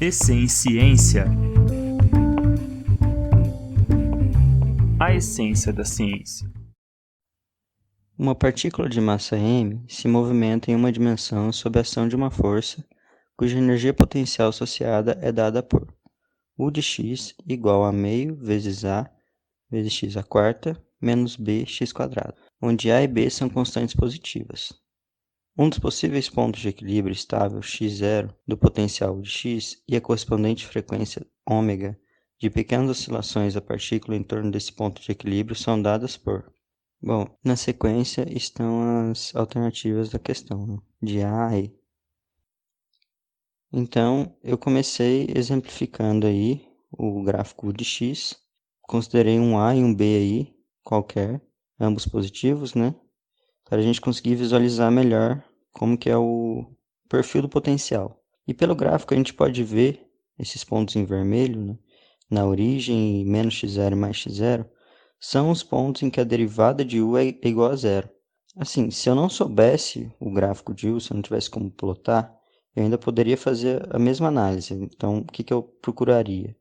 ABC em Ciência. A essência da ciência. Uma partícula de massa m se movimenta em uma dimensão sob a ação de uma força cuja energia potencial associada é dada por U de x igual a meio vezes a vezes x à quarta menos bx², onde a e b são constantes positivas. Um dos possíveis pontos de equilíbrio estável x0 do potencial de x e a correspondente frequência ômega de pequenas oscilações da partícula em torno desse ponto de equilíbrio são dadas por... Bom, na sequência estão as alternativas da questão, né? De A a E. Então, eu comecei exemplificando aí o gráfico de x, considerei um A e um B aí, qualquer, ambos positivos, né? Para a gente conseguir visualizar melhor como que é o perfil do potencial. E pelo gráfico a gente pode ver esses pontos em vermelho, né? Na origem, menos x0 mais x0, são os pontos em que a derivada de u é igual a zero. Assim, se eu não soubesse o gráfico de u, se eu não tivesse como plotar, eu ainda poderia fazer a mesma análise. Então, o que eu procuraria?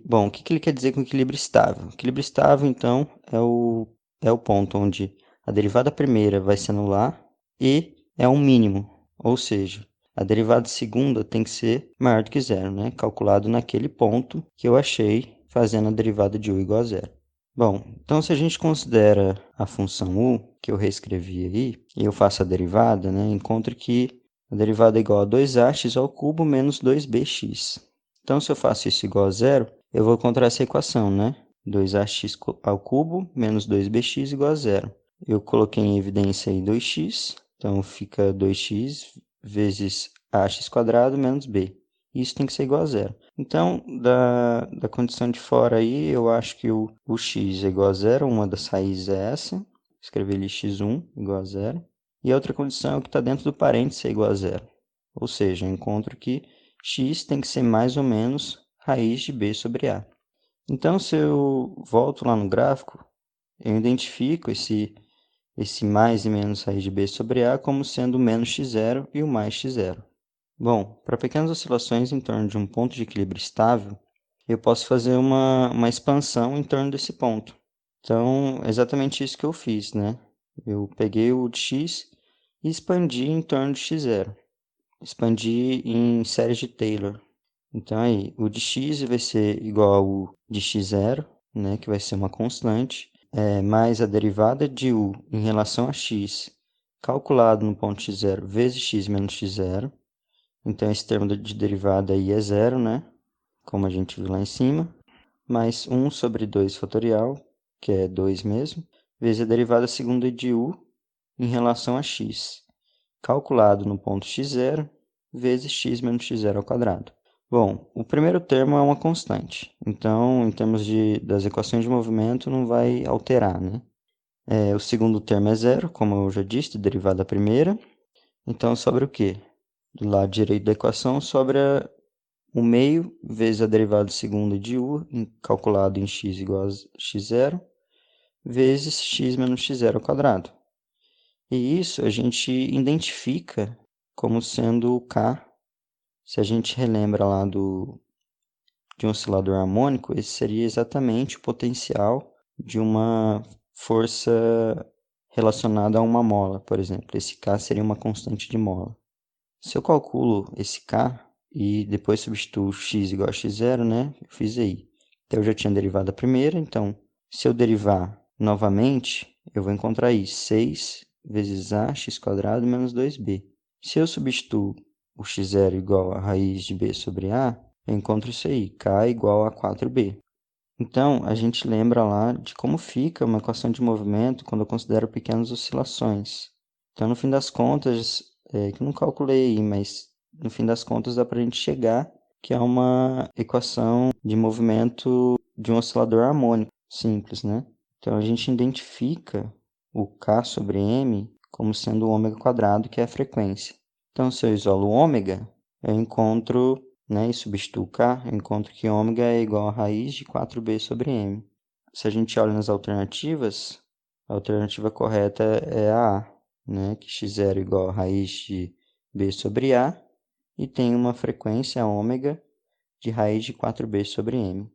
Bom, o que ele quer dizer com equilíbrio estável? Equilíbrio estável, então, é o ponto onde a derivada primeira vai se anular e é um mínimo, ou seja, a derivada segunda tem que ser maior do que zero, né? Calculado naquele ponto que eu achei fazendo a derivada de u igual a zero. Bom, então se a gente considera a função u, que eu reescrevi aí, e eu faço a derivada, né? Encontro que a derivada é igual a 2ax ao cubo menos 2bx. Então, se eu faço isso igual a zero, eu vou encontrar essa equação, né? 2ax ao cubo menos 2bx igual a zero. Eu coloquei em evidência aí 2x, então fica 2x vezes ax² menos b. Isso tem que ser igual a zero. Então, da condição de fora aí, eu acho que o x é igual a zero, uma das raízes é essa. Escrevi ali x1 igual a zero. E a outra condição é o que está dentro do parênteses é igual a zero. Ou seja, eu encontro que x tem que ser mais ou menos raiz de b sobre a. Então, se eu volto lá no gráfico, eu identifico esse mais e menos raiz de b sobre a como sendo o menos x0 e o mais x0. Bom, para pequenas oscilações em torno de um ponto de equilíbrio estável, eu posso fazer uma expansão em torno desse ponto. Então, é exatamente isso que eu fiz, né? Eu peguei o de x e expandi em torno de x0. Expandi em séries de Taylor. Então, aí, o de x vai ser igual ao de x0, né? Que vai ser uma constante, mais a derivada de u em relação a x, calculado no ponto x0, vezes x menos x0. Então, esse termo de derivada aí é zero, né? Como a gente viu lá em cima. Mais 1 sobre 2 fatorial, que é 2 mesmo, vezes a derivada segunda de u em relação a x, calculado no ponto x0, vezes x menos x0 ao quadrado. Bom, o primeiro termo é uma constante. Então, em termos das equações de movimento, não vai alterar, né? O segundo termo é zero, como eu já disse, derivada primeira. Então, sobra o quê? Do lado direito da equação sobra o meio vezes a derivada segunda de u, calculado em x igual a x0, vezes x menos x0 ao quadrado. E isso a gente identifica como sendo o k. Se a gente relembra lá de um oscilador harmônico, esse seria exatamente o potencial de uma força relacionada a uma mola, por exemplo. Esse k seria uma constante de mola. Se eu calculo esse k e depois substituo x igual a x0, né? Eu fiz aí. Então, eu já tinha derivado a primeira, então, se eu derivar novamente, eu vou encontrar aí 6 vezes a x² menos 2b. Se eu substituo o x0 igual a raiz de b sobre a, eu encontro isso aí, k igual a 4b. Então, a gente lembra lá de como fica uma equação de movimento quando eu considero pequenas oscilações. Então, no fim das contas, que eu não calculei aí, mas no fim das contas dá para a gente chegar que é uma equação de movimento de um oscilador harmônico simples, né? Então, a gente identifica o k sobre m como sendo o ômega quadrado, que é a frequência. Então, se eu isolo o ômega, eu encontro, né, e substituo k, eu encontro que ômega é igual a raiz de 4b sobre m. Se a gente olha nas alternativas, a alternativa correta é a A, né, que x0 é igual a raiz de b sobre a, e tem uma frequência ômega de raiz de 4b sobre m.